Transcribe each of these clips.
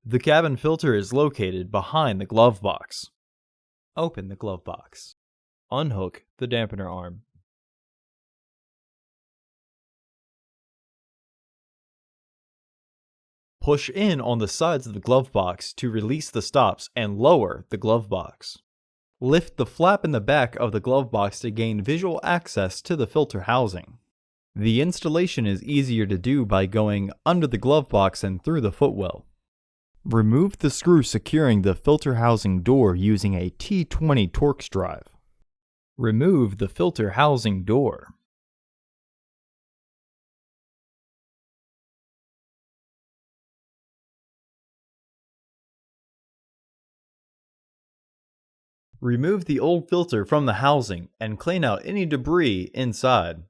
The cabin filter is located behind the glove box. Open the glove box. Unhook the dampener arm. Push in on the sides of the glove box to release the stops and lower the glove box. Lift the flap in the back of the glove box to gain visual access to the filter housing. The installation is easier to do by going under the glove box and through the footwell. Remove the screw securing the filter housing door using a T20 Torx drive. Remove the filter housing door. Remove the old filter from the housing and clean out any debris inside.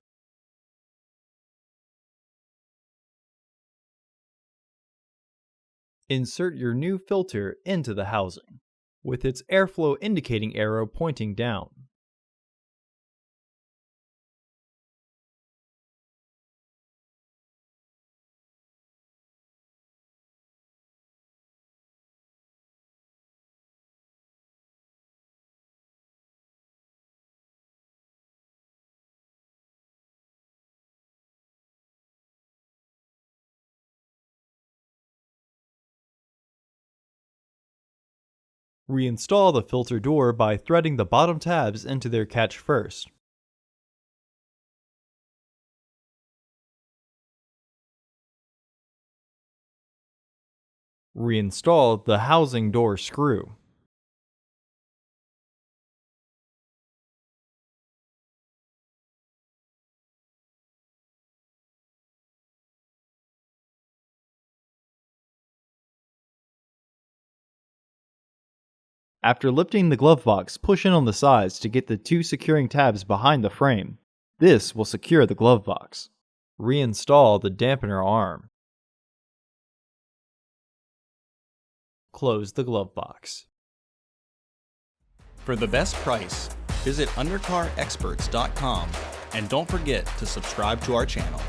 Insert your new filter into the housing, with its airflow indicating arrow pointing down. Reinstall the filter door by threading the bottom tabs into their catch first. Reinstall the housing door screw. After lifting the glove box, push in on the sides to get the two securing tabs behind the frame. This will secure the glove box. Reinstall the dampener arm. Close the glove box. For the best price, visit undercarexperts.com and don't forget to subscribe to our channel.